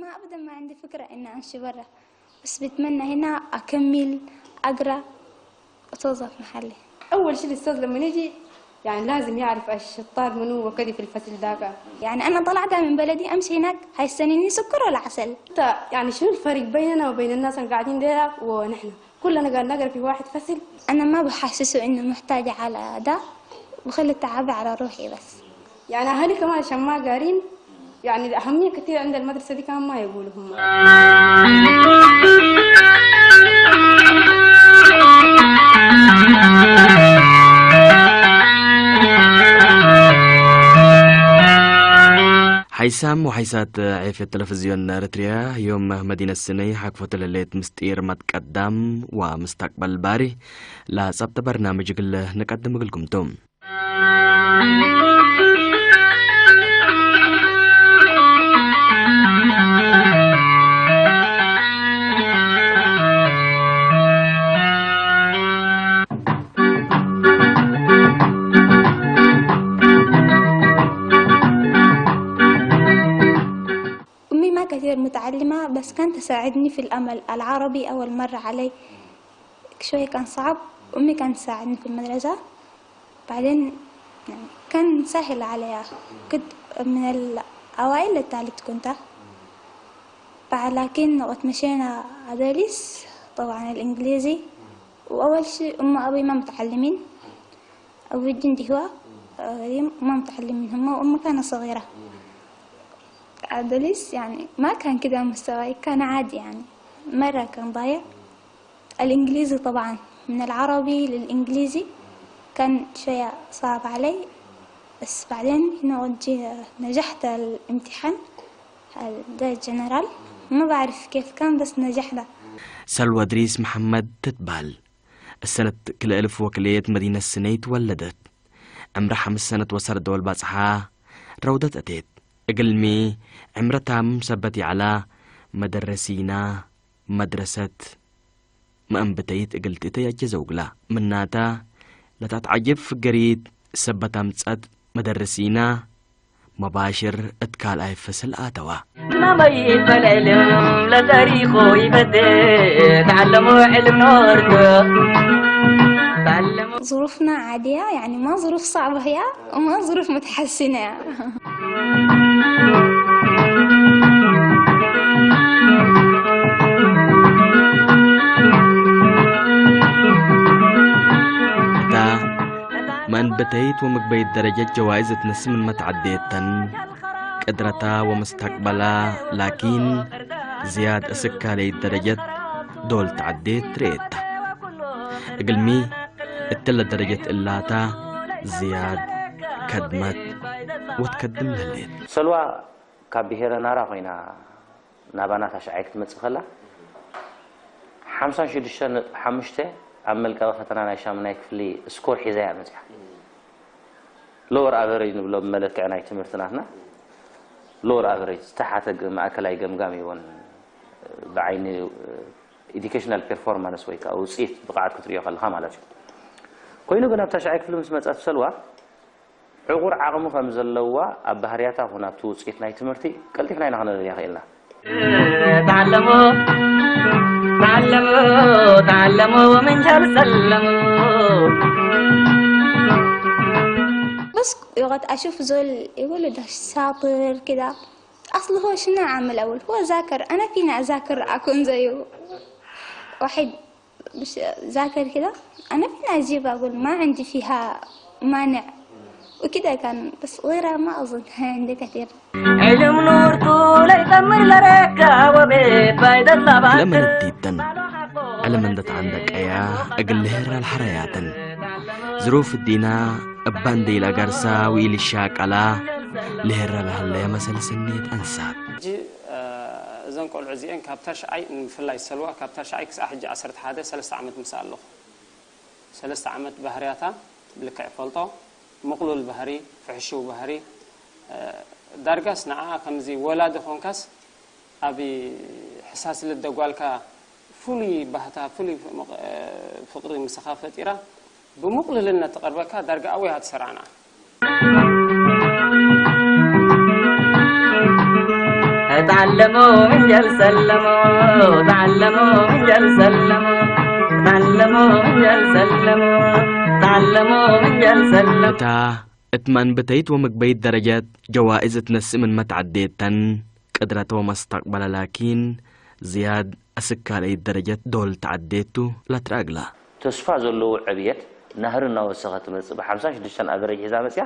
أبدا ما عندي فكرة إني أمشي برا، بس بتمنى هنا أكمل أقرأ وتوظف محلي. أول شيء الأستاذ لما يجي يعني لازم يعرف الشطار منو وكذا في الفصل ذاك. يعني أنا طلعت من بلدي أمشي هناك هيستنيني سكر ولا عسل؟ يعني شنو الفرق بيننا وبين الناس اللي قاعدين ديلا ونحن؟ كلنا قاعد نقرا في واحد فصل. أنا ما بحسسه إنه محتاجة على ده، بخلي التعب على روحي بس. يعني أهلي كمان عشان ما قارين يعني أهمية كثير عند المدرسة دي كمان ما يقولوا هم. حيسام وحيسات عيف التلفزيون إريتريا يوم مدينة السني حقفة الليلة مستير متقدم ومستقبل باري لا سبت برنامج نقدم لكم توم. أمي ما كثير متعلمة، بس كانت تساعدني في الأمل العربي. أول مرة علي شوية كان صعب، أمي كانت تساعدني في المدرسة، بعدين يعني كان سهل عليها. كنت من الأوائل الثالث كنت لكن وقت مشينا أدرس طبعا الإنجليزي. وأول شيء أبوي ما متعلمين، أبوي جندي هو ما متعلمين هم، وأمي كانت صغيرة. أدرس يعني ما كان كده مستواي، كان عادي يعني، مرة كان ضايع. الإنجليزي طبعا من العربي للإنجليزي كان شوية صعب علي، بس بعدين هنا نجحت الامتحان ده جنرال، ما بعرف كيف كان بس نجحنا. سلوى دريس محمد تتبال السنة كل ألف وكلية مدينة السني تولدت عمرها 5 سنة وصلت دول باصحة روضة أتيت أقلمي عمرتها مسبتي على مدرسينا مدرسة ما أنبتيت أقلت إتيا زوجلا مناتا لا تتعجب في الجريد سبتا متسد مدرسينا مباشر اتكال اي فصل آتوا ما يبل علم لتاريخه يبدأ تعلموا علم نورته. ظروفنا عادية يعني، ما ظروف صعبة هي وما ظروف متحسنة. من بتيت ومقبيت درجة جوائز تنسم من متعديتا قدرتا ومستقبلا، لكن زياد أسكا لي درجة دول تعديت ريتا اقلمي التلا درجة اللاتا زياد كدمت وتقدم لليل. سلوى كبيرة نارا فينا نابانا تشعيك تمتسخلا 56 حمشته عمل كذا فترة أنا شامناك في سكور حذاء مزح لور أفريج نبلو ملك عناي تمرتنا هنا لور أفريج تحت مع كلاي جمجامي ون بعين educational performance ويك أو صيت بقعد كتريا خلها مالك كوينو قلنا بتشعيك في المسمى أسفلوا عقور عقمو خمزلوا أبهرياتا هنا تو صيت ناي تمرتي قلت فينا هنا يا خيلنا تعلموا ومن جال سلموا. بس وقت أشوف زول يقول ده شاطر كده، أصله هو شنو عمل أول؟ هو ذاكر، أنا فينا أذاكر أكون زيه واحد مش ذاكر كده، أنا فينا أجيب أقول ما عندي فيها مانع وكده. كان بس غيرها ما أظن عندي كثير. علم نور طول يكمل لركا وبيت بايد اللبات لما نديتن على من دت عندك أيا أقل لهر الحرياتن ظروف الدينا أباندي الأقرسا وإلي الشاك على لهر لهلا مثل سنيت أنساب زن قول عزيان كابتاش عي في الله يسلوا كابتاش عي كس أحد عصرت هذا 3 عامات مسألة 3 عامات بهرياتها بالكع فلطة مقلول البهري فحشو بهري درجة نعا كمزي ولاد خونكاس أبي حساس للدجوالك فولي بهتا فولي فقري مسخافة إيرا بمقلل لنا تقربك درجة أوي هتسرعنا. تعلموا من جل سلموا تعلموا من جل سلموا تعلموا من جل سلموا تعلموا من جل سلموا እታ እትመንብተይት ወምግበይት ደረጃት ጀዋኢዝ እትነስእ ምን መትዓዴተን ቅድረተ ወመስተቅበለ ላኪን ዝያድ أسكالي درجة دول تعديتو لا تراجلا تسفى زلو عبيت نهرنا وسخت من الصبح 15 دشان أفريج إذا مسيا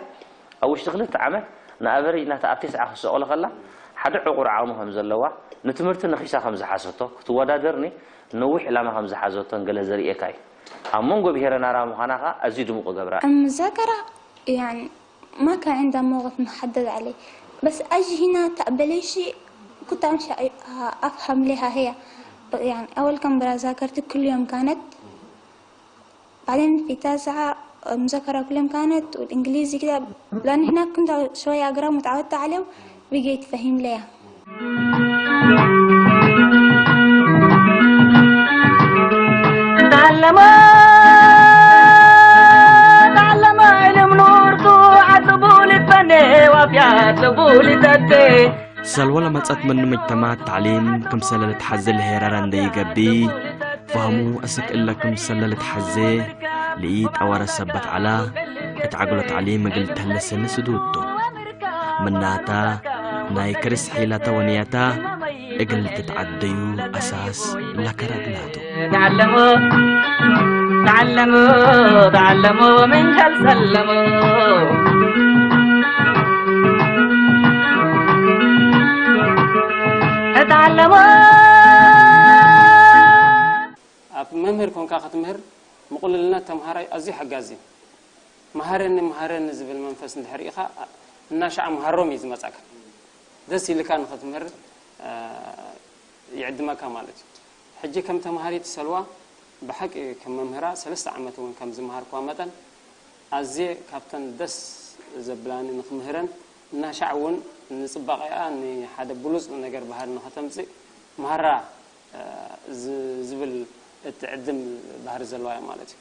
أو اشتغلت عمل نأفريج نتأبتس عخص أول خلا حد عقور عامهم زلوا نتمرت نخيشة 5 حاسته توادرني نوح لما 5 حاسته نقل زري إكاي أمونجو بهرنا رام خناقة أزيد مقابرة المذاكرة يعني ما كان عندها موقف محدد عليه بس أجي هنا تقبلي شيء كنت أمشي أفهم لها هي يعني أول كم ذاكرت كل يوم كانت بعدين في 9 مذاكرة كل يوم كانت والإنجليزي كده لأن هناك كنت شوية أقرأ متعودة عليه وبقيت فهم ليها تعلموا علم نور عتبوا للفني وبيعتبوا لتدي سلوى لما تسات من مجتمع التعليم كم سلة تحزل هيراران دي قبي فهموا أسك إلا كم سلة تحزي لقيت أورا سبت على اتعقلوا تعليم قلت هلا سنة سدودتو من ناتا ناي كرس حيلة ونياتا قلت تعديو أساس لكراجلاتو تعلموا تعلموا تعلموا من جل سلموا مهر كون كاخت مهر مقول لنا تمهاري ازي حجازي مهرن زبل منفس ندحريخا الناشع مهرهم يزمصاك دس اللي كان خت مهر يعدمك مالك حجي كم تمهاري تسلوا بحق كم مهرا 3 عامات وين كم زمهار كوامتن ازي كابتن دس زبلاني نخمهرن الناشع ون نصبقيا اني حدا بلوز ነገር ባህር ነው ከተምጽ ማራ ዝብል እትዕድም ባህር ዘለዋያ ማለት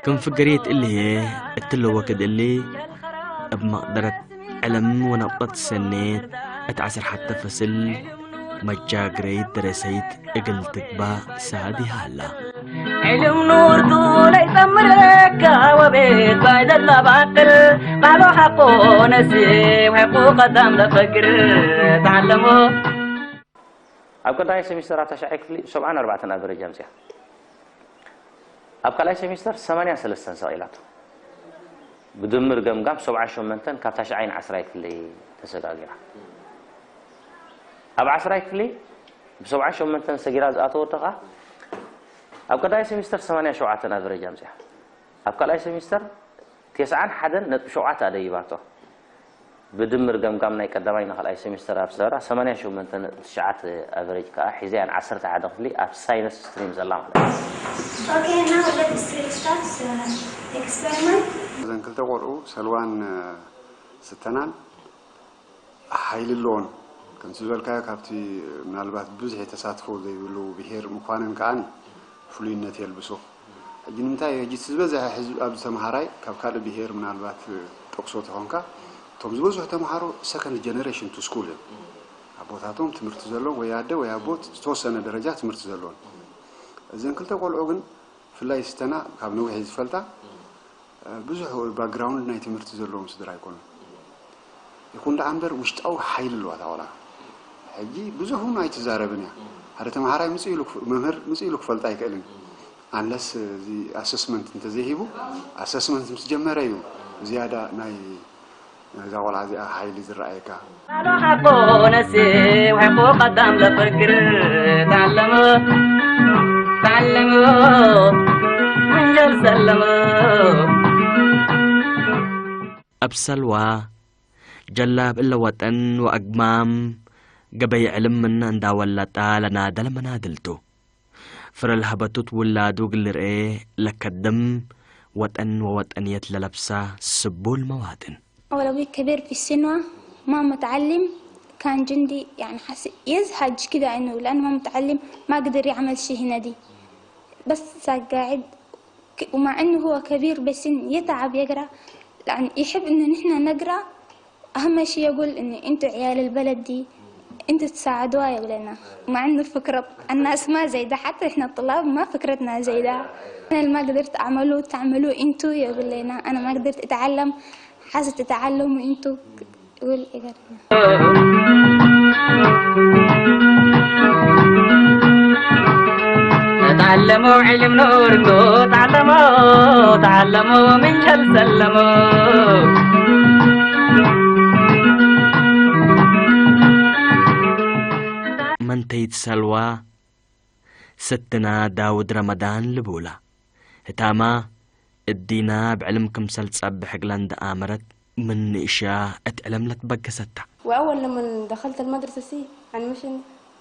كم فقريت اللي هي التلوكد اللي بمقدرة علم ونبطت سنيت اتعسر حتى فصل مجاقريت درسيت اقل تقبا سادي هالا علم نور طول يتمرك وبيت بعد الطباقل قالوا حقو نسيب حقو قدام لفكر تعلموا أبقى داي سميستر عتاشعيك فلي 74 أفريج أمسيح أبقى لاي سميستر 83 سائلات بدمر قمقام 17 منتن كابتاشعين 10 فلي تسقاقرا أب 10 فلي ب17 منتن سجراز أتوتقا أبقى داي سميستر 87 أفريج أمسيح أبقى لاي سميستر 9 حدا نتشوعات أديباتو بدمر قمقام ناي قدامي نخل أي سميستر أبصرة 8 منتن تشعات أفريج كا حزيان 10 حدا فلي أب ساينس ستريمز الله Okay, now let's start experiment. إذا كنت أقول سلوان ستنان حيل اللون كنت زول كا كابتي من البات بزح تساتفو زي يقولوا بهير مقارن كأن فلوينة يلبسوا جنمتاي جيت زبزة حزب أبو سمهاراي كابكار بهير من البات تقصوت هونكا توم زبزة تمهارو second generation to school أبوتاتهم تمرت زلون وياده ويابوت توصلنا درجات تمرت زلون إذا كنت أقول أوجن في الله يستنا كابنو حيز فلتا بزح الباك جراوند نايت تمرت زلون صدر يكون ده عنبر وش أو حيل الوقت ولا حجي بزحهم نايت زاربني هذا تمهاري مسئلك مهر مسئلك فلتا يكلم unless the assessment أنت زهيبو assessment متجمع رأيو زيادة ناي زاول عزي حيل زرعيك قالوا حقو نسيب حقو قدام لفكر تعلموا تعلموا من جل سلموا أبسلوا جلاب إلا وطن وأقمام قبي علم من اندا ولتا لنا دل منادلتو فرل هبتوت ولادو قلر ايه لكدم وطن ووطنية للبسة سبو الموادن أول أبوي كبير في السن ما متعلم كان جندي يعني يزهج كذا إنه لأنه ما متعلم ما قدر يعمل شيء هنا دي، بس قاعد ومع إنه هو كبير بسن يتعب يقرأ، يعني يحب إنه نحن نقرأ. أهم شيء يقول إن أنتوا عيال البلد دي أنتوا تساعدوها يقول لنا، مع إنه فكرة الناس ما زي ده، حتى إحنا الطلاب ما فكرتنا زي ده. أنا اللي ما قدرت أعمله تعملوه أنتوا يقول لنا، أنا ما قدرت أتعلم حاسة تتعلموا أنتوا يقول إيه. تعلموا علم نور تعلموا من جل سلموا. منتيت سلوى ستنا داود رمضان لبولا هتاما الدينا بعلم كمسل تصبح قلند آمرت من إشياء أتعلم لك بقى ستة. وأول لما دخلت المدرسة يعني مش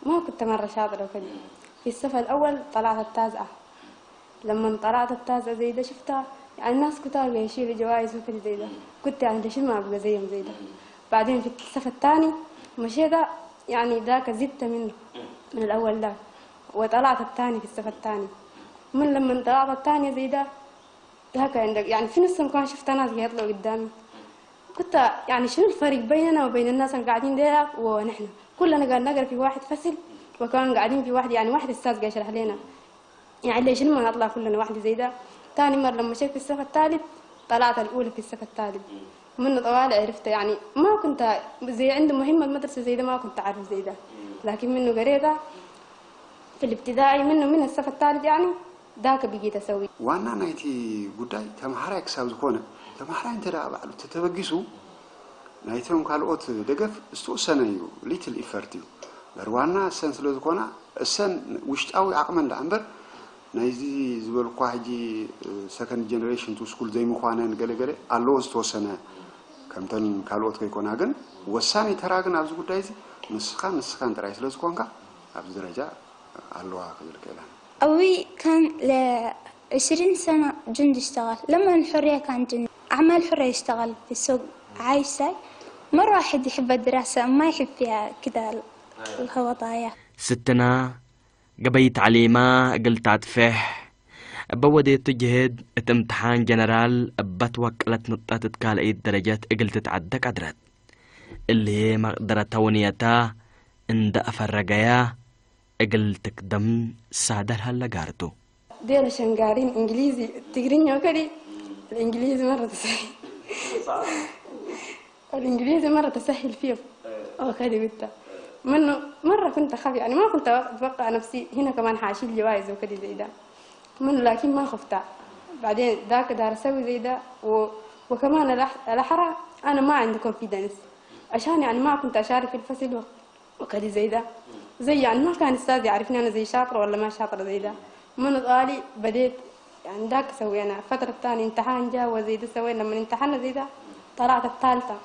ما كنت مرة شاطرة وكده. في الصف الأول طلعت التاسعة. لما طلعت التاسعة زي ده شفتها يعني الناس كتار بيشيلوا جوائز وكده زي ده، كنت يعني ليش ما أبقى زيهم زي ده. بعدين في الصف الثاني مشيت يعني ذاك زدت منه من الأول ده، وطلعت الثاني في الصف الثاني. من لما طلعت الثانية زي ده ذاك عندك يعني في نص المكان شفت ناس يطلعوا قدامي، كنت يعني شنو الفرق بيننا وبين الناس اللي قاعدين ديلا ونحن كلنا قاعد نقرا في واحد فصل، وكان قاعدين في واحد يعني واحد استاذ قاعد يشرح لنا، يعني ليش ما نطلع كلنا واحد زي ده. ثاني مرة لما مشيت في الصف الثالث طلعت الأولى في الصف الثالث. من طوال عرفت يعني ما كنت زي عنده مهمة المدرسة زي ده ما كنت أعرف زي ده، لكن منه قريتها في الابتدائي من الصف الثالث يعني ذاك بقيت أسوي. وانا نايتي قداي تمحرا يكسب زكونه تمحرا انت لا بعلو تتبقسوا نايتهم كالوت دقف استوسنيو ليتل إفرتيو بروانا السن سلو زكونه السن وشتاوي عقمن دعنبر نايزي زبل قواحجي سكند جنريشن تو سكول زي مخوانا قلقلي ألو استوسنه كمتن كالوت كيكونا غن وساني تراغن أبز قدايزي نسخان ترايس لو زكونكا أبز درجة ألوها كذلك الآن. أبوي كان ل20 سنة جندي اشتغل، لما الحرية كان جندي أعمال حرية يشتغل في السوق عايشة. مرة واحد يحب الدراسة ما يحب فيها كذا الهوضايا. ستنا قبيت عليما قلت عتفح بودي تجهد امتحان جنرال بتوكلت نطات تكالئي درجات قلت تعدك عدرات اللي هي مقدرة تونيتا اند أفرقيا قلتك دم سادر هلا قارتو ديل شنقارين إنجليزي تقرين يوكري الإنجليزي مرة تسهل الإنجليزي مرة تسهل فيه وكذا قلت منه مرة كنت أخاف يعني ما كنت أتوقع نفسي هنا كمان حاشيل جوائز وكذا زي ده منه، لكن ما خفت. بعدين ذاك دار أسوي زي ده وكمان الأحرى أنا ما عندي كونفيدنس عشان يعني ما كنت أشارك في الفصل وكذا زي ده زي يعني ما كان أستاذ يعرفني أنا زي شاطرة ولا ما شاطرة زي ده. من طالي بديت يعني ذاك سوينا فترة الثانية امتحان جا وزي ده سوينا لما امتحنا زي ده طلعت الثالثة،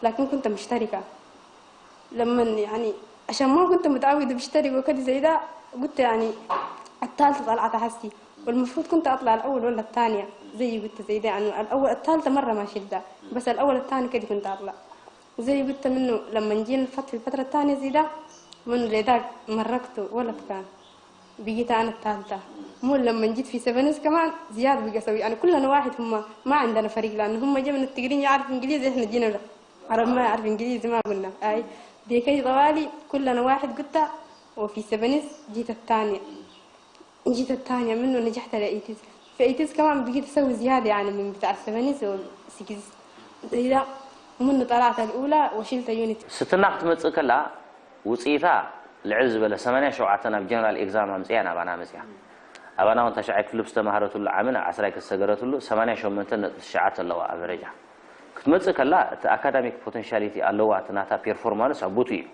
لكن كنت مشتركة لما يعني عشان ما كنت متعودة بشترك وكذا زي ده قلت يعني الثالثة طلعت حسي، والمفروض كنت أطلع الأول ولا الثانية زي قلت زي ده يعني الأول الثالثة مرة ما شلتها بس الأول الثاني كده كنت أطلع زي قلت منه لما نجينا في الفترة الثانية زي ده من لذاك مركته ولد كان بقيت أنا الثالثة. مو لما جيت في سبنس كمان زيادة بقى أسوي يعني كلنا واحد هم ما عندنا فريق لأن هم جا من التقرين يعرف إنجليزي إحنا جينا عرب ما يعرف إنجليزي ما قلنا أي دي كي طوالي كلنا واحد قلت وفي سبنس جيت الثانية منه نجحت على إيتيز في إيتيز كمان بقيت أسوي زيادة يعني من بتاع السبنس وسكيز زي ده ومنه طلعت الأولى وشلت يونت. ستناقت متسكلا وصيفا العزب ل8 شوعتنا بجنرال إكزام أمسيانا بانا مسيا أبانا وانت شعيك فلوس تمهرت له عامنا عسراك السجرت له 8 شومنتن شعات الله أفريجا كنت متسكلا أكاديميك بوتنشاليتي الله تناتا بيرفورمانس أبوتي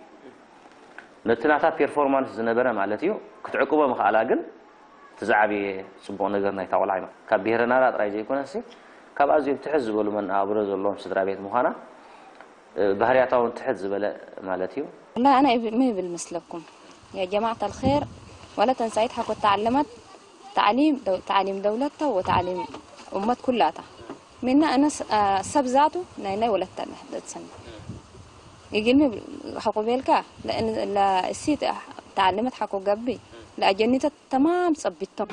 نتناتا بيرفورمانس زنبرة مالتيو كنت عقوبة مخالاقن تزعبي صبون نقرنا يتاول عيما كبيرنا لا ترايزي يكون سي كبازي بتحزب له من أبرز اللهم صدر بيت مهانا بهرياتهم تحزب مالتيو. لا أنا ما بالمثلكم يا جماعة الخير ولا تنسيت حكوا تعلمت تعليم دولتها وتعليم أمت كلها منا أنا سب ذاته ناينا ولا تنحدث سنة يقلمي حقوبيلك لأن لا السيت تعلمت حقو قبي لا جنيت تمام صبيتهم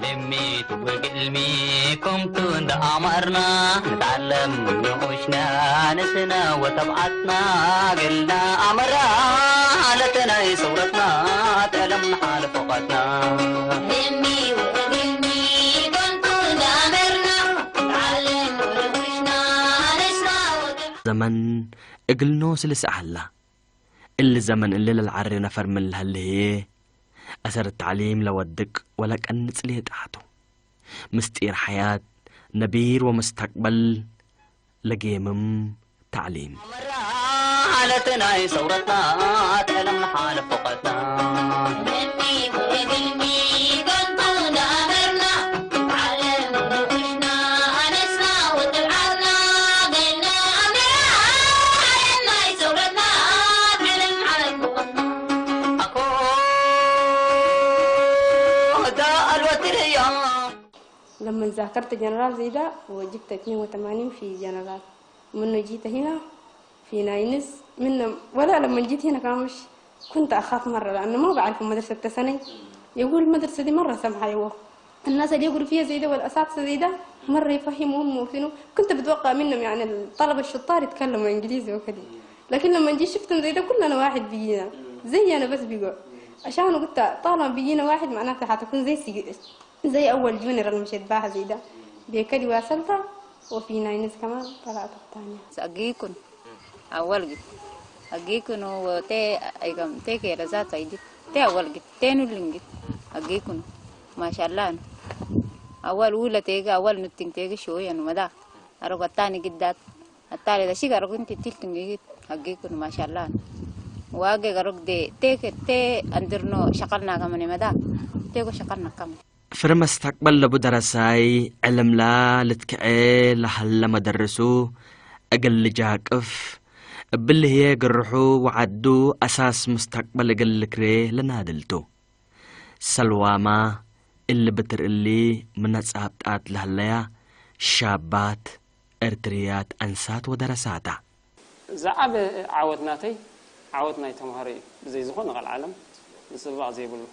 علمي وقلمي كنت أمرنا نتعلم نعوشنا نسنا وتبعتنا قلنا أمرا حالتنا صورتنا تعلم حال فوقتنا علمي وقلمي كنت أمرنا نتعلم نعوشنا نسنا زمن اقلنو سلس أحلا اللي زمن اللي للعري نفر من هالهي أثر التعليم لودك ولك أن نتسليه تحته مستير حياة نبير ومستقبل لقيمم تعليم حالتنا صورتنا تعلم حال فوقتنا علمي وقلمي كنت أمرنا نتعلم نعوشنا نسنا وتبعتنا قلنا أمرا حالتنا صورتنا تعلم حال فوقتنا أكو داء الوترية لما ذاكرت جنرال زي ده وجبت 82 في جنرال منه جيت هنا في ناينس من ولا لما جيت هنا كان مش كنت أخاف مرة لأنه ما بعرف مدرسة السنة يقول المدرسة دي مرة سمحة يوه الناس اللي يقولوا فيها زي ده والأساتذة زي ده مرة يفهمهم وفينو كنت بتوقع منهم يعني الطلبة الشطار يتكلموا إنجليزي وكذا لكن لما جيت شفتهم زي ده كلنا واحد بيجينا زي أنا بس بيقول عشان قلت طالما بيجينا واحد معناته حتكون زي أول جونيور مشيت باها زي ده بيكدي واصلتها وفي ناينس كمان طلعت الثانية أجيكن أول جد أجيكن وتي أيكم تي كير ذات أيدي تي أول جد تانو لينجد أجيكن ما شاء الله أول أولى تيجا أول نتين تيجا شوية إنه مدا أروح الثاني جدات الثالث ده شيء أروح أنت تلتين جد أجيكن ما شاء الله واجي أروح دي تي أندرنو شغلنا كمان مدا تيجو شغلنا كمان فر مستقبل لبو درساي علم لا لتكعي لحل مدرسو أقل جاكف باللي هي قرحو وعدو أساس مستقبل أقل كريه لنادلتو سلواما اللي بتر اللي من أصابتات لهالليا شابات ارتريات أنسات ودرساتا زعب عودناي تمهري زي زخون غال العالم نصبع زي بلو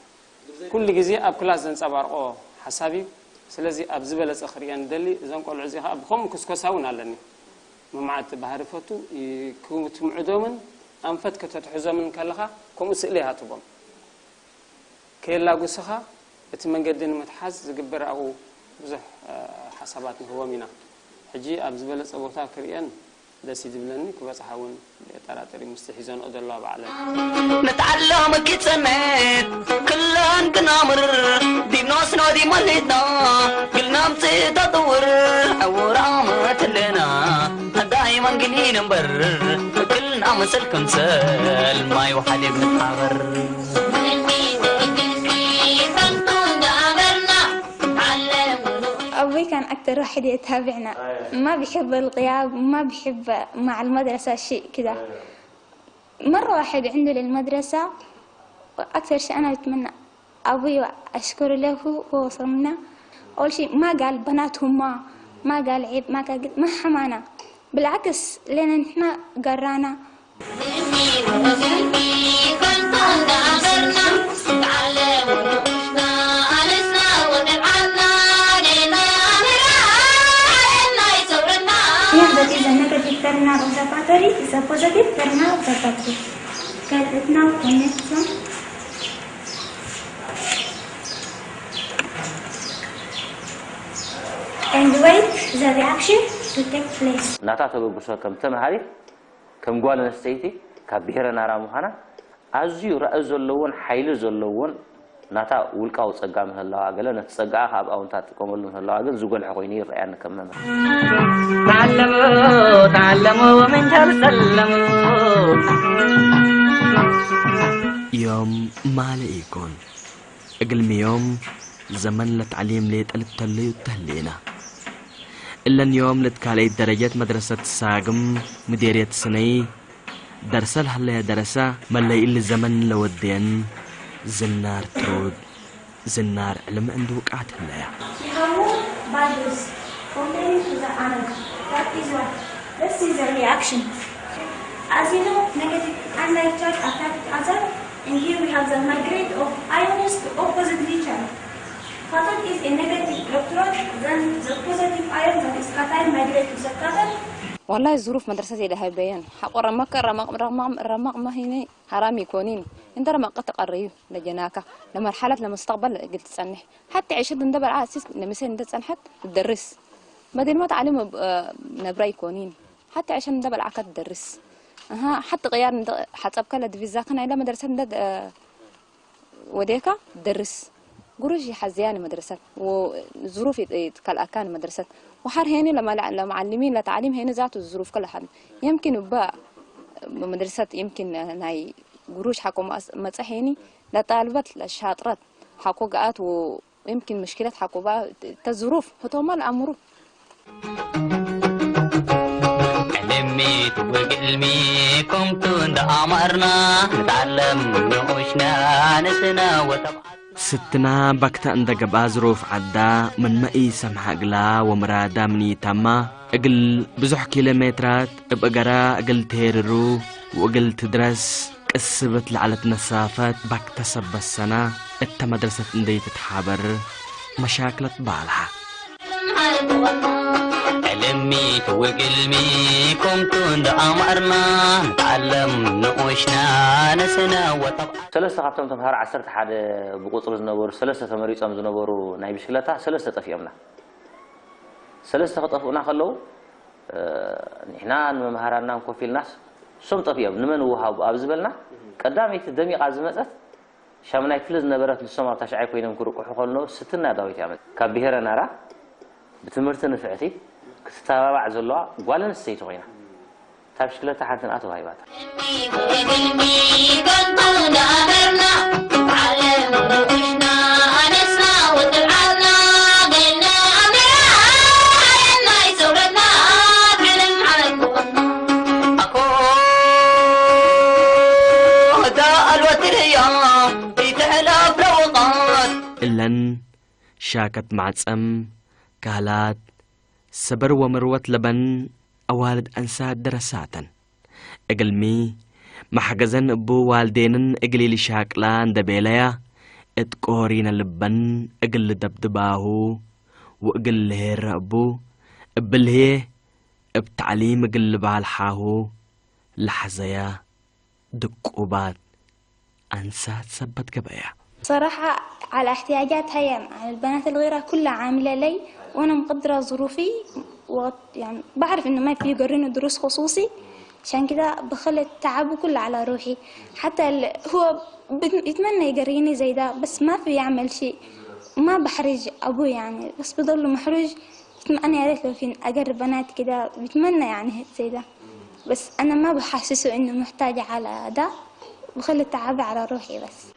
كل جزء أب كلاس زنصبر حسابي سلازي أب زبالة أخريان دلي زنقول عزيها أب خم كسكساون علني ممعت بهارفتو يكون تمعدومن أنفت كتتحزمن كلها كم سئلها تبون كيلا قصها اتمنجدين متحز زقبر أو بزح حسابات هو منا حجي أب زبالة أبوتا كريان ده سيد بلني كبس حاول ترى مستحيزون أدل الله بعلم نتعلم كتسمت كلن كنامر دي ناس نادي مليتنا كلنا متطور أورامت لنا دائما قليل نبر كلنا مسل كنسل ما يوحد بنتعبر أبوي كان أكتر واحد يتابعنا ما بيحب الغياب ما بيحب مع المدرسة شيء كده مرة واحد عنده للمدرسة وأكثر شيء أنا أتمنى أبوي أشكر له هو وصلنا أول شيء ما قال بناتهم ما قال عيب ما قال ما حمانا بالعكس لأن إحنا قرانا That is a negative terminal of the battery is a positive terminal of the battery. Can it now connect them? And wait the reaction to take place. ناتاتو ببسو كم تمهاري كم قوال نستيتي كبيرا نارا مهانا أزيو رأي زلوون حيل زلوون ناتا ولقاو تصقع مهلا عقلا نتصقع خاب أو نتا تقوم مهلا عقل زوجل حقويني رأينا كمنا تعلموا من تسلموا يوم ما لقيكون أقل يوم زمن لتعليم ليت التلي والتهلينا إلا يوم لتكالي درجات مدرسة ساقم مديرية سني درسل هلا درسة ملا إلا زمن لودين زنار ترود زنار علم عنده وقعت هلا Values comparing to the other. That is what Let's see the reaction. As you know, negative unlike charge affect other, and here we have the migrate of ions to oppositely charged. Photon is a negative electron, then the positive ion that is cation migrate to the cation. والله الظروف مدرستي لها بيان حق رمق ما هنا حرام يكونين انت رمق تقريب لجناك لمرحلة لمستقبل قلت تصنح حتى عيشت ندبر على اساس لمثلا انت تصنحت تدرس بدل ما تعلم نبرا يكونين حتى عيشت ندبر عكا تدرس حتى غيار حسب كلا دفيزا كان الى مدرسة ندد وديكا تدرس قروشي حزياني مدرسة وظروفي كالأكان مدرسة وحر هيني لما معلمين لتعليم هيني ذاته الظروف كل حد يمكن بقى مدرسة يمكن هاي قروش حكوا مسحيني لطالبات الشاطرات حكوا قاعات ويمكن مشكلة حكوا بقى الظروف هتوما الأمر علمي وقلمي كنت أمرنا نتعلم نعوشنا نسنا وتبع ستنا بكتا اندق بازروف عدا من مئي سمح اقلا ومرادا مني تاما اقل بزح كيلومترات ابقرا اقل تيررو واقل تدرس كسبت لعلت مسافات بكتا سب السنة اتا مدرسة اندي تتحابر مشاكلة بالها علمي وقلمي كنت أمرنا نتعلم نقوشنا نسنا وطبعا ثلاثة قبتهم تمهار عسرت حد بقطر زنبور ثلاثة تمريض أم زنبورو ناي بشكلتها ثلاثة طفيامنا ثلاثة طفونا خلوا إحنا مهارنا نكون الناس سم طفيام نمن وهاب أبزبلنا قدامي تدمي قازمة شامنا يفلز نبرت السمر تشعي كوينم كروك وحقولنا ستنا داوي تعمل كبيرة نرى بتمرت نفعتي كتتابع زلوا ولا نسيت وينه تابش كله تحت نقطه هاي بات إلن شاكت معتصم كهلات سبر ومروت لبن أوالد أنساد درساتا أقلمي محجزن أبو والدين أقلي لشاكلان دبيليا اتقورين اللبن أقل دبدباهو وأقل هير أبو أبلهي بتعليم أقل بالحاهو لحظيا دقوبات أنساد سبت قبايا صراحة على احتياجات هي على البنات الغيرة كلها عاملة لي وأنا مقدرة ظروفي يعني بعرف إنه ما في يقررني دروس خصوصي عشان كذا بخلي التعب كله على روحي حتى هو يتمنى يقريني زي ده بس ما في يعمل شيء ما بحرج أبوي يعني بس بضل محرج أنا يا ريت لو في أقرب بنات كده بيتمنى يعني زي ده بس أنا ما بحسسه إنه محتاجة على ده بخلي التعب على روحي بس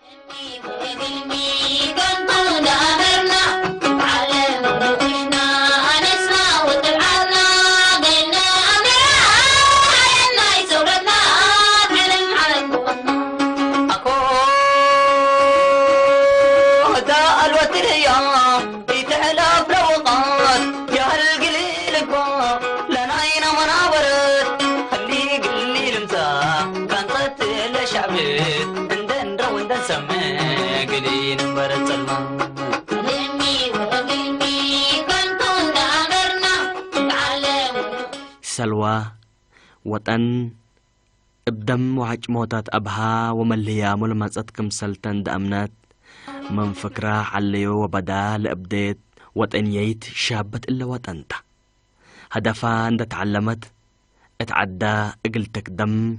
سلوى وطن ابدم وعج موتات أبها وملهيا ملمسات كمسلتن دأمنات من فكرة عليو وبدا لأبديت وطنيت شابت إلا وطنتا هدفا عند تعلمت اتعدى اقل تقدم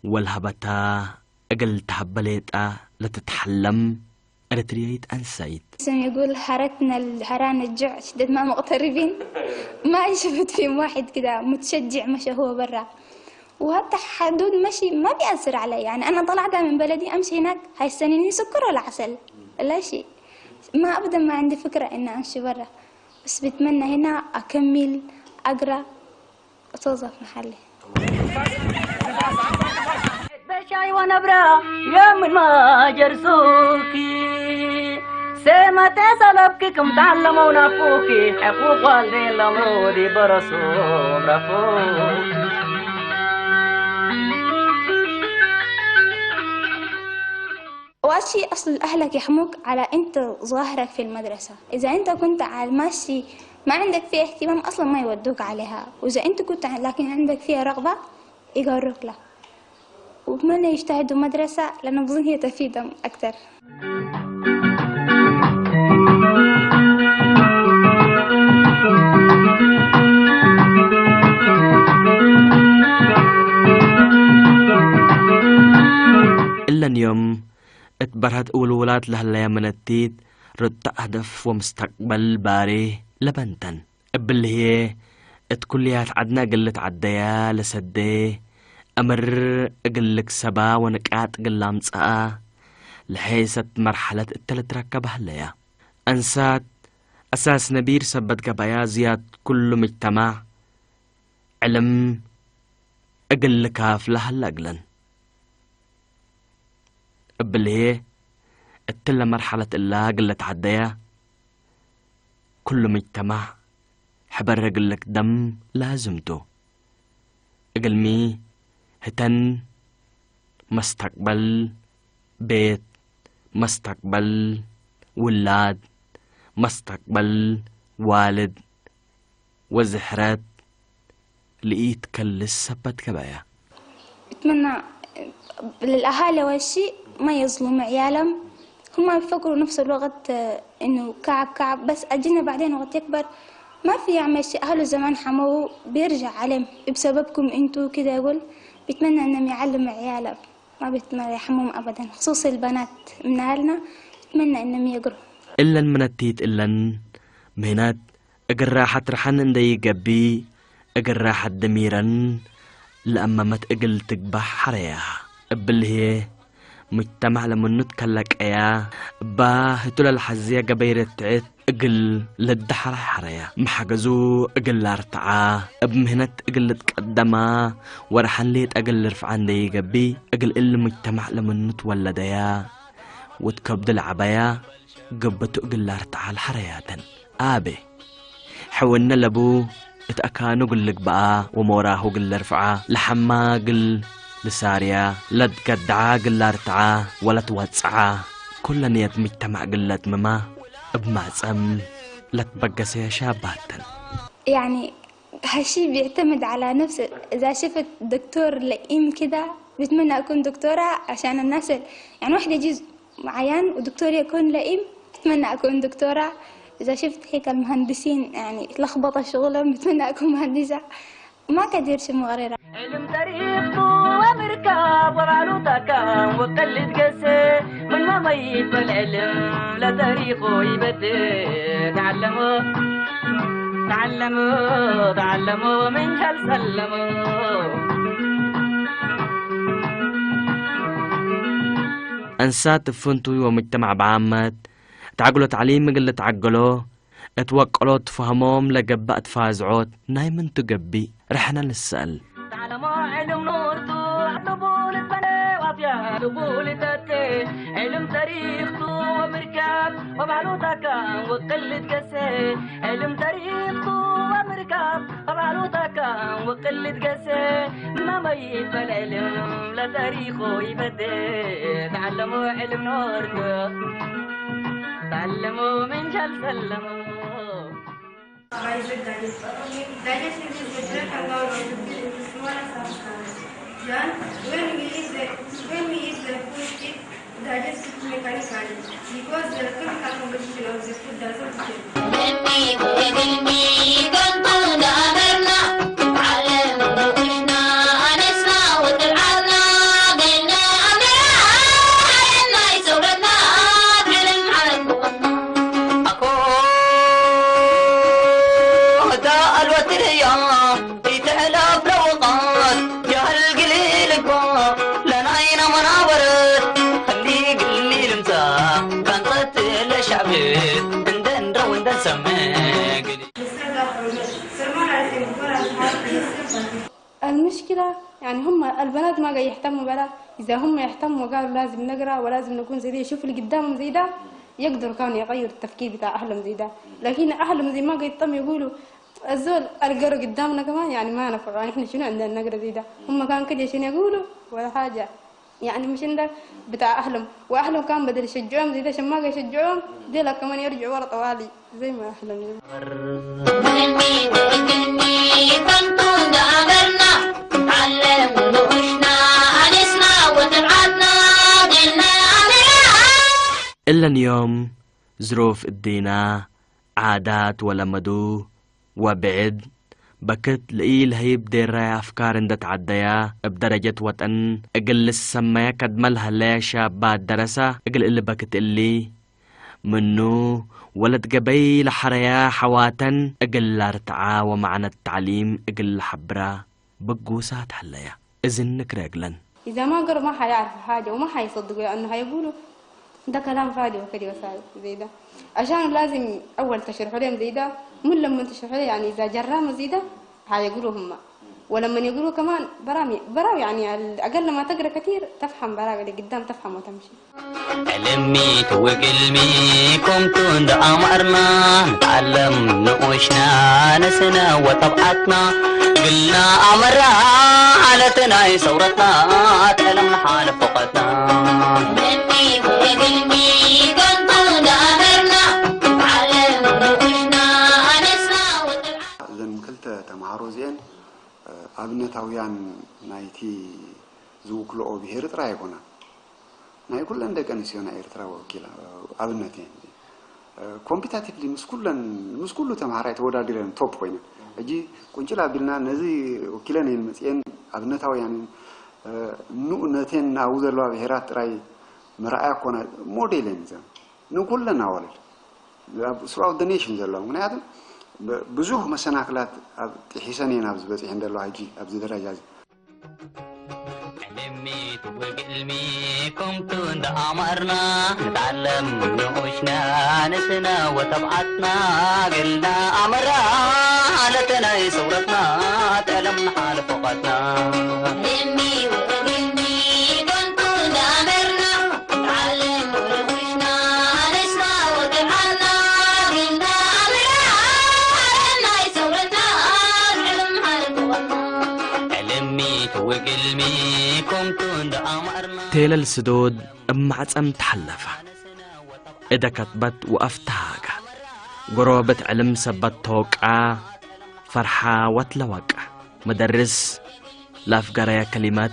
والهبتا اقل تهبليتا لتتحلم ارتريت انسايت يقول هرتنا الهران الجوع شدد ما مغتربين ما شفت فيهم واحد كده متشجع مشى هو برا وحتى حدود مشي ما بيأثر علي يعني أنا طلعت من بلدي أمشي هناك هيستنيني سكر ولا عسل لا شيء ما أبدا ما عندي فكرة إن أمشي برا بس بتمنى هنا أكمل أقرأ أتوظف محلي بشاي ونبرة يا من ما جرسوكي سمت سببك كم تعلمون فوكي حقوق والدين لمودي برسوم رفوك أول شيء أصل أهلك يحموك على أنت ظاهرك في المدرسة. إذا أنت كنت على ماشي ما عندك فيها اهتمام أصلا ما يودوك عليها، وإذا أنت كنت لكن عندك فيها رغبة يقروك لها. وبتمنى يجتهدوا مدرسة لأنه بظن هي تفيدهم أكثر. إلا اليوم اتبرهت أولولات لهالليا من التيد رد هدف ومستقبل باري لبنتن اللي هي اتكليات عدنا قلت عديا لسدي أمر أقلك سبا ونكات قلام تسقى لحيثت مرحلة التلت ركبها الليا أنسات أساس نبير سبت قبايا زياد كل مجتمع علم أقلك هافلها الأقلن اللي هي التلة مرحلة الله قلت عديا كل مجتمع حبر قلك دم لازمته اقلمي هتن مستقبل بيت مستقبل ولاد مستقبل والد وزحرات لقيت كل سبت كبايا. أتمنى للأهالي أول شيء ما يظلموا عيالهم، هم يفكروا نفس الوقت إنه كعب بس أجينا بعدين وقت يكبر ما في يعمل شيء. أهله زمان حموه بيرجع عليهم بسببكم أنتوا كده. يقول بيتمنى إنهم يعلموا عيالهم ما بيتمنى يحموهم أبدا، خصوصا البنات من أهلنا بيتمنى إنهم يقروا. إلا من التيت إلا مهنات أقراحة رحن اندي قبي أقراحة دميرا لأما ما تقل تقبح حرياها اللي هي مجتمع لما نتكلك اياه با هتول الحزية قبيرة تعيت اقل للدحر حريا محجزو اقل لارتعا بمهنت اقل تقدما ورحن ليت اقل رفعان دي قبي اقل اللي مجتمع لما نتولد يا وتكبد العبايا قبتو اقل لارتعا الحرياتن ابي حولنا لبو اتأكانو قلك بقى وموراه قل رفعا لحما قل لساريا لد كدعا قل ارتعا ولا تواتسعا كل نيت مجتمع قلت مما بمعصم لا تبقس يا شاباتن. يعني هالشي بيعتمد على نفس. إذا شفت دكتور لئيم كده بتمنى أكون دكتورة عشان الناس يعني واحدة يجي معين ودكتور يكون لئيم بتمنى أكون دكتورة. إذا شفت هيك المهندسين يعني لخبطة شغلهم بتمنى أكون مهندسة. ما كدير شي مغررة. علم تاريخ ومركب ومعلوتك وقلد قسي من ما ميت بالعلم لا تاريخه يبدل. تعلموا تعلموا تعلموا من جل سلموا. أنسات فنتوي ومجتمع بعامات تعقلوا تعليم قلة تعقلوا اتوقعوا تفهموهم لقبأت فازعوت نايمن تقبي رحنا نسأل. تعلموا علم نورتو عطبوا للبني وافيا لبوا لتاتي علم تاريخ ومركب ومعلوتك وقلة قسي. علم تاريخ ومركب ومعلوتك وقلة قسي ما ميت بالعلم لا تاريخه يبدل. تعلموا علم نورتو تعلموا من جل سلموا. Digestion is the direct account of the food in the smallest substance. John, when we eat the food, it digests mechanically because the chemical composition of the food doesn't change. المشكلة يعني هم البنات ما قاعد يهتموا بلا. إذا هم يهتموا قالوا لازم نقرأ ولازم نكون زي ده يشوفوا اللي قدامهم زي ده يقدروا كانوا يغيروا التفكير بتاع أهلهم زي ده. لكن أهلهم زي ما قاعد يهتموا يقولوا الزول القرا قدامنا كمان يعني ما نفع يعني إحنا شنو عندنا نقرأ زي ده. هم كانوا كده عشان يقولوا ولا حاجة يعني مش عندك بتاع أهلهم، وأهلهم كان بدل يشجعهم زي ده عشان ما يشجعهم دي لك كمان يرجعوا ورا طوالي زي ما أهلهم. إلا اليوم ظروف الدينا عادات ولمدو وبعد بكت لقيل هيب ديرا أفكار اندت عديا بدرجة وطن أقل السمايا كدمل هلا شابات درسة أقل اللي بكت اللي منو ولد قبيل حريا حواتن أقل لارتعا ومعنى التعليم أقل حبرا بقوسات حليا إذن نكرقلن إذا ما قروا ما حيعرف حاجة وما حيصدقوا لأنه هيقولوا ده كلام فاضي وكده وسائل زي ده، عشان لازم أول تشرحوا لهم زي ده، مو لما تشرحوا لهم يعني إذا جراموا زي ده هيقولوا هم، ولما يقولوا كمان براوي يعني أقل ما تقرأ كثير تفهم براوي اللي قدام تفهم وتمشي. علمي وقلمي كنتم دا أمرنا نتعلم نقوشنا نسنا وطبعتنا قلنا أمرها حالتنا ثورتنا تعلم حال فوقتنا. علمي وقلمي كنتم دا أمرنا نتعلم نقوشنا نسنا وطبعتنا. إذن كلت تمعارو زين أبنتاويان نايتي زوكلو بهير ترايقونا ناي كلن دق انسيونا ايرترا وكيلا ابنتين كومبيتاتيفلي مسكولو تمهراي توداديرن توب وين اجي قنجلا بيلنا نزي وكيلن المصين ابنتاويان نو نتين ناوزلوا بهيرات راي مرأي كونا موديلين زين نو كلنا اول throughout the nation زلوا ምክንያቱም ብዙ መሰናክላት حسنين ابز بصح እንደለው هاجي ابز درجه علمي وقلمي كنتم دا أمرنا نتعلم نقوشنا نسنا وطبعتنا قلنا أمرها حالتنا ثورتنا تعلم حال فوقتنا. علمي وقلمي كنتم دا أمرنا نتعلم نقوشنا نسنا وطبعتنا قلنا أمرها حالتنا ثورتنا تعلم حال فوقتنا. علمي وقلمي تيل السدود أمعت أم تحلفة إذا كتبت وأفتاقة قروبة علم سبت توقع فرحة وتلوقع مدرس لافقرية كلمات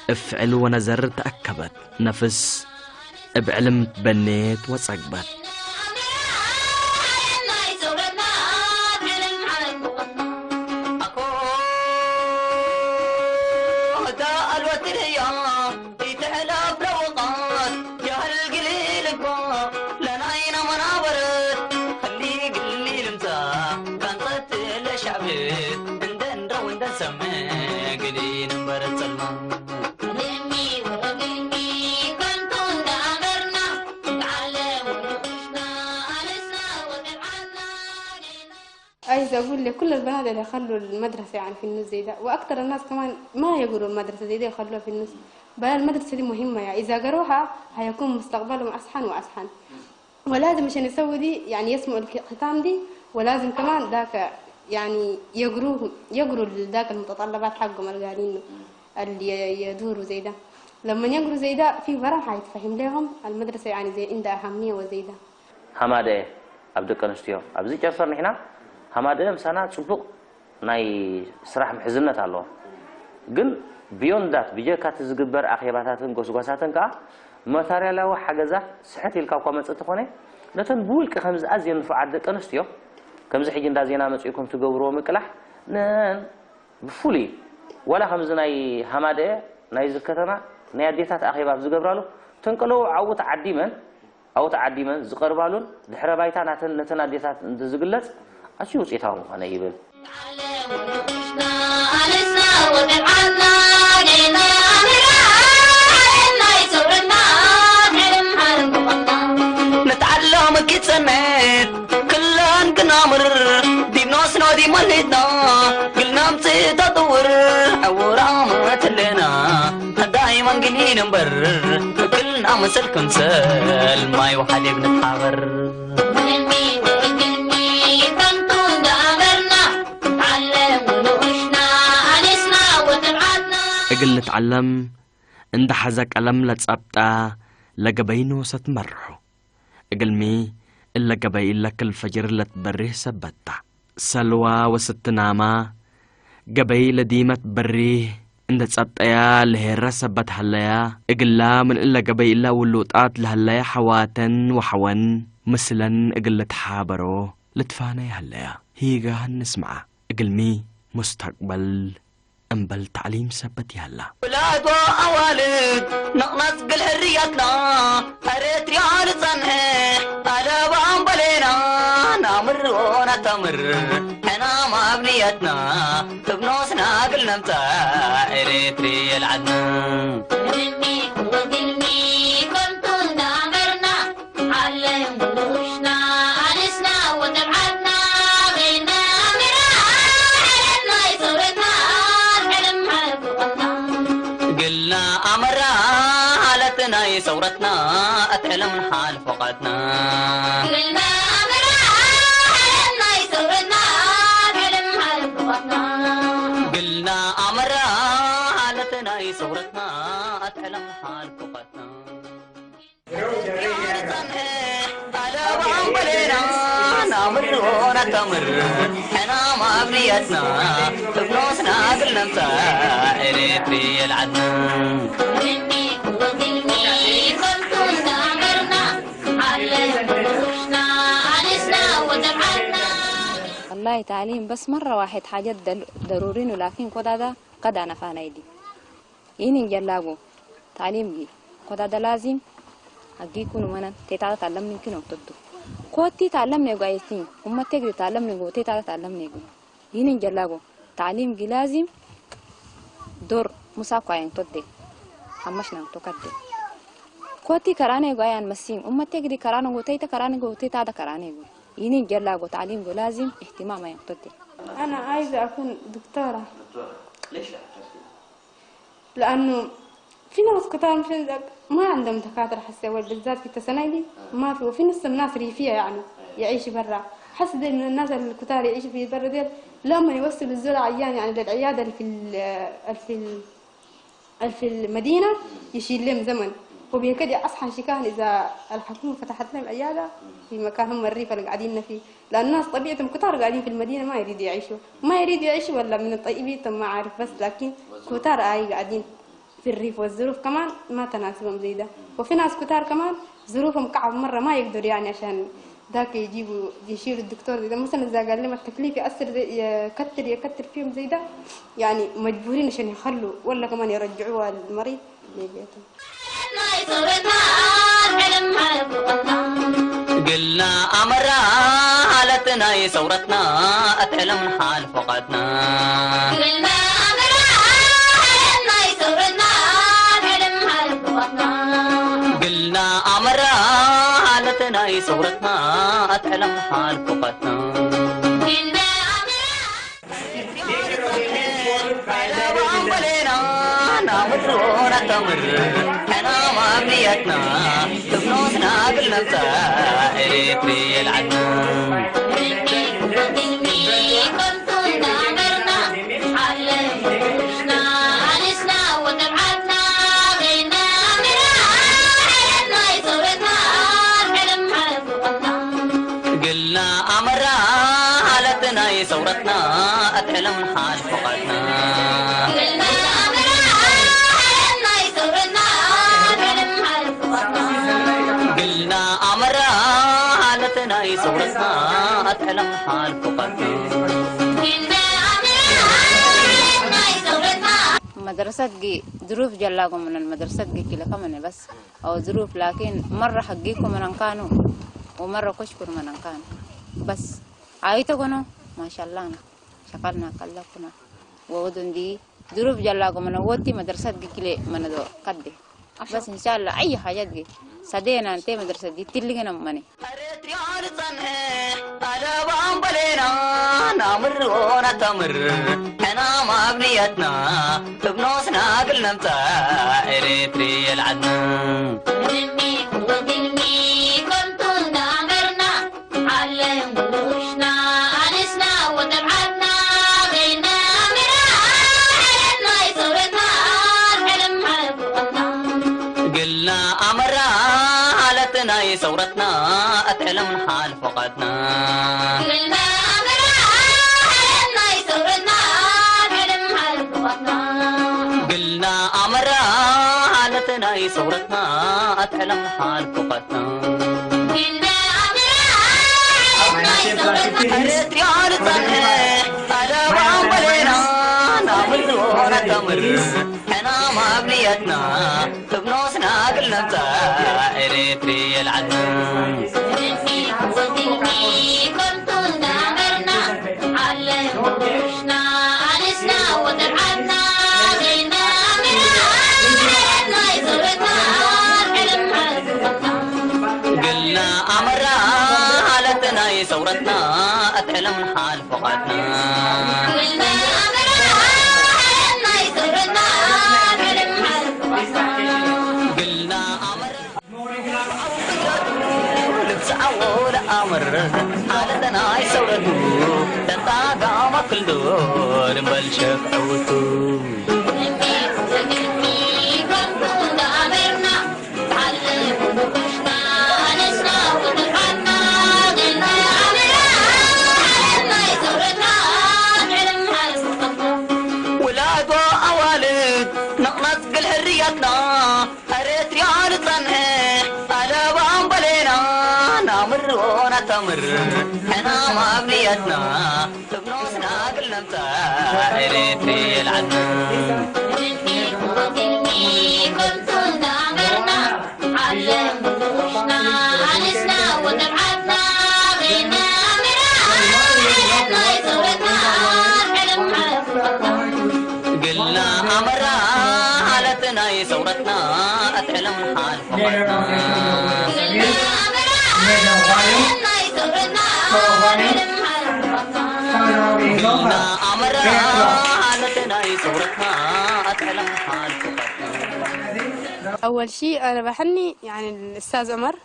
افعل ونزر تأكبت نفس بعلم تبنيت وصقبت عايزة أقول لك كل البنات اللي يخلوا المدرسة يعني في النص زي ده، وأكثر الناس كمان ما يقروا المدرسة زي ده يخلوها في النص. بل المدرسة دي مهمة يعني إذا قروها هيكون مستقبلهم أحسن وأحسن. ولازم عشان يسوي دي يعني يسمعوا الختام دي، ولازم كمان ذاك يعني يقروا ذاك المتطلبات حقهم اللي قاعدين اللي يدوروا زي ده. لما يقروا زي ده في فرح هيتفهم لهم المدرسة يعني زي عندها أهمية وزي ده. حمادة عبد الكنستيو أبزي جالسون هنا حمادة مسانا صبوق ناي سرح محزنة الله قل بيون ذات بيجاكات زقبر أخيباتاتن قوسقاساتن كا مثاري له حاجة صحتي الكاوكا تخوني نتن بول كخمس أزين فعد كنستيو كم زحجين دازينا مسيكم تجوروا مكلح نن بفولي ولا خمس ناي حمادة ناي زكتنا ناي ديتات أخيبات زقبرالو تنقلوا عوت عديمن أو تعديمن زقربالون دحر بايتا نتن ديتات زقلت أشيو سيتاهم أنا يبل نتعلم كتسميت كلان كنامر دي بنوس نودي مليتنا قلنا متي تطور عورامة لنا دايما قلي نمبر كلنا مسل كنسل ما يوحد بنتحاور أقل نتعلم عند حزك ألم لتصبتا لقبينو ستمرحو اقلمي إلا قبي إلا كل فجر لتبريه سبتا سلوى وستناما قبي لديمة بريه عند تصبتا لهيرا سبت هلايا اقلا من إلا قبي إلا ولوطات لهلايا حواتن وحون مثلا اقل تحابرو لتفاني هلايا هيغا نسمع اقلمي مستقبل أنبل تعليم سبتي هلا ولاد وأوالد نقنص قل هريتنا هريت ريال صنه على بامبلينا نامر ونتمر حنا ما بنيتنا تبنوسنا قل نمتا هريت ريال عدنا قلمي وقلمي كنتم دامرنا علم وشنا أنسنا وتبعدنا غيرنا مرا حلمنا يصورتنا حلم قلنا أمرا حالتنا يصورتنا أتعلم الحال فقدنا قلنا مرا حلمنا يصورتنا حلم فقدنا قلنا أمرا حالتنا يصورتنا أتعلم الحال فقدنا على بامبلينا نامر ونتمر حنا ما بنيتنا بفلوسنا قلنا متى إريتري العدنا قلمي وقلمي كنتم دامرنا علم وشنا أنسنا وتبعدنا والله تعليم بس مرة واحد حاجات ضرورين ولكن قد أنا فانا يدي ينين جلاغو تعليم جي قد لازم أجيكونو منا تيتا تعلمني كنو تدو كوتي تعلمني قايتين أما تقدر تعلمني قو تيتا تعلمني قو ينين جلاغو تعليم جي لازم دور مساقا ين تدي همشنا تقدي كوتي كراني قايان مسين أما تقدر كراني قو تيتا كراني قو ينين جلاغو تعليم جي لازم اهتمام ين تدي أنا عايزة أكون دكتورة. ليش؟ لأنه في ناس كتار مش ما عندهم دكاترة حسي بالذات في السنة دي ما في، وفي نص الناس ريفية يعني يعيش برا. حسد إن الناس الكتار يعيشوا في برا ديل لما يوصلوا الزول عيان يعني للعيادة في المدينة يشيل لهم زمن، وبيكاد أصحى شكاهن إذا الحكومة فتحت لهم عيادة في مكان هم الريف اللي قاعدين فيه، لأن الناس طبيعتهم كتار قاعدين في المدينة ما يريدوا يعيشوا ولا من الطيبين ما عارف، بس لكن كتار قاعدين في الريف والظروف كمان ما تناسبهم زي ده. وفي ناس كتار كمان ظروفهم كعب مرة ما يقدر يعني عشان ذاك يشيلوا الدكتور زي ده. مثلا إذا قال لهم التكليف يأثر يكتر فيهم زي ده يعني مجبورين عشان يخلوا ولا كمان يرجعوه المريض لبيته. قلنا أمرا حالتنا يصورتنا أتعلم الحال فقدنا قلنا أمرا حالتنا يصورتنا حلم فقدنا قلنا أمرا حالتنا يصورتنا أتعلم الحال فقدنا قلنا نامر ونتمر حنا ما بنيتنا تبنوسنا قلنا متى إريتري العدنا قلمي كنتم دامرنا علم وشنا أنسنا وتبعدنا غيرنا مرا حلمنا يصورتنا حلم فقدنا قلنا أمرا حالتنا يصورتنا أتعلم الحال فقدنا قلنا أمرا حلمنا يصورتنا حلم فقدنا قلنا أمرا حالتنا يصورتنا أتعلم الحال فقدنا قلنا أمرا حلمنا يصورتنا مدرسة جي ظروف جلاكم من المدرسة جي كلا كمان بس أو ظروف، لكن مرة حقيكم من كانوا ومرة كشكر من كانوا بس عايتكنا ما شاء الله شكلنا كلكنا وودن دي ظروف جلاكم من ودي مدرسة جي كلا من دو كده بس إن شاء الله أي حاجة جي سدينا أنت مدرسة دي تلقينا مني. هريت ريال صنه على بامبلينا نامر ونتمر حنا ما بنيتنا تبنوسنا قلنا متى إريتري العدنا قلمي وقلمي كنتم دامرنا علم وشنا أنسنا وتبعدنا غيرنا مرا حلمنا يصورتنا حلم فقدنا ثورتنا أتعلم حال فقدنا قلنا أمرنا هاي ثورتنا أتعلم حال فقدنا قلنا أمرا حالتنا ثورتنا أتعلم حال فقدنا قلنا أمرنا هاي ثورتنا أريد ريال صحيح على وعملنا نعمل دورة تمر احنا ما بنيتنا بنوسنا قلنا أريد ريال عدنا كنت نعمرنا علم وشنا أنسنا وترعبنا قلنا أمرنا هاي ثورتنا أتعلم حال فقدنا قلنا أمرا حالتنا ثورتنا أتعلم حال فقدنا قلنا أمرنا هاي ثورتنا أتعلم حال فقدنا قلنا أمرا لبس أول أمر حالتنا ثورته تنطاق كل دور بلشف عوتو ولاد وأوالد نقنص قل هريتنا أريت ريال صنعي على وعنبلينا نامر ونتمر احنا ما بنيتنا بنوسنا قلنا امتى أريت ريال عنا كنت نعمرنا علم وشنا أنسنا وترعبنا غينا أمرنا هاي ثورتنا أتعلم حال فقدنا قلنا أمرا حالتنا ثورتنا أتعلم حال فقدنا قلنا أمرنا هاي ثورتنا أتعلم حال فقدنا قلنا أمرا حالتنا ثورتنا أتعلم حال فقدنا أول شيء أنا بحني يعني الأستاذ عمر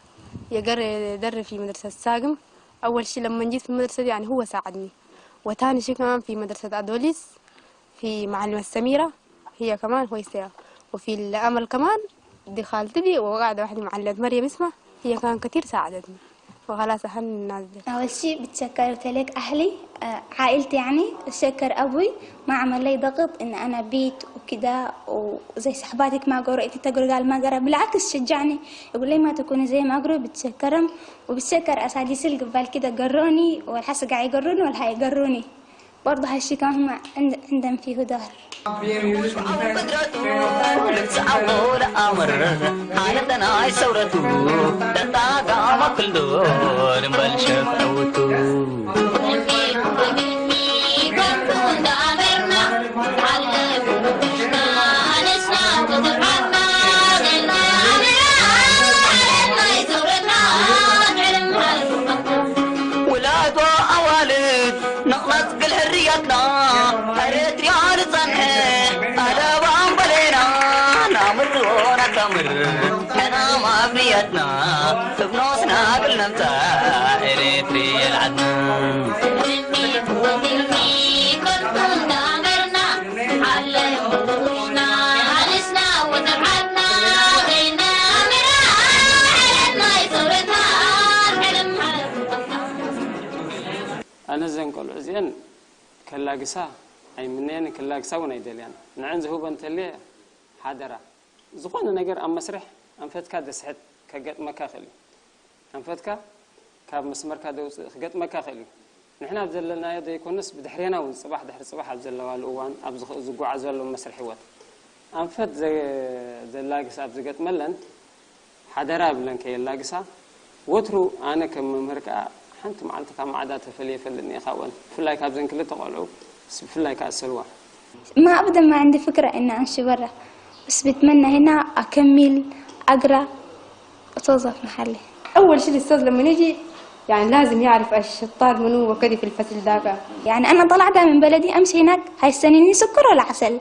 يدرب في مدرسة الساقم. أول شيء لما جيت في المدرسة دي يعني هو ساعدني، وتاني شيء كمان في مدرسة أدوليس في معلمة سميرة هي كمان كويسة، وفي الأمل كمان دي خالتي دي وقاعدة واحدة معلمة مريم اسمها هي كان كتير ساعدتني، وخلاص أحن الناس دي. أول شيء بتشكر لك أهلي عائلتي يعني، أتشكر أبوي ما عمل لي ضغط إن أنا بيت وكذا وزي صحباتك ما قرأ أنت تقرأ قال ما قرأ، بالعكس شجعني يقول لي ما تكوني زي ما أقرأ. بتشكرهم وبتشكر أساتذتي اللي قبل كذا قروني والحس قاعد يقروني ولا هيقروني برضه هالشي كان هم عندهم فيه ظهر. لبس أول أمر حالتنا ثورته تنطاق كل دور بلشف عوتو ولاد وأوالد نقنص قل هريتنا أريت ريال صنعي على وعنبلينا نامر ونتمر احنا ما بنيتنا بنوسنا قلنا امتى أريت ريال عدنا أنا زين قول عزين كلا قسا أي منين كلا قسا ونيدليان نعنز هو بنتلي حادرة زخون نجر أم مسرح أم فتك دسحت كجت مكاخلي أم فتك كاب مسمر كادوس خجت مكاخلي نحن أبزلنا يد يكونس بدحرينا والصباح دحر الصباح أبزل والأوان أبز زقوا عزل ومسرحيات أم فت زي لاقس أبزقت ملنت حادرة بلن كي لاقسا وترو أنا كم مركا حنت معلتك مع عادات فلني خاون فلاي كابزن كله تقولوا بس فلاي كأسلوه ما أبدا ما عندي فكرة إن أمشي برا، بس بتمنى هنا أكمل أقرأ وتوظف محلي. أول شيء الأستاذ لما يجي يعني لازم يعرف الشطار منو وكذا في الفصل ذاك. يعني أنا طلعت من بلدي أمشي هناك هيستنيني سكر ولا عسل؟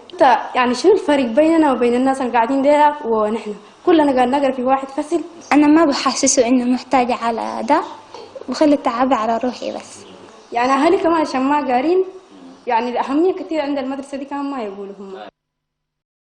يعني شو الفرق بيننا وبين الناس اللي قاعدين ديلا ونحن كلنا قاعد نقرأ في واحد فصل؟ أنا ما بحسسه إنه محتاجة على ده، بخلي التعب على روحي بس. يعني أهلي كمان عشان ما قارين يعني الأهمية كثير عند المدرسة دي كمان ما يقولوا هم.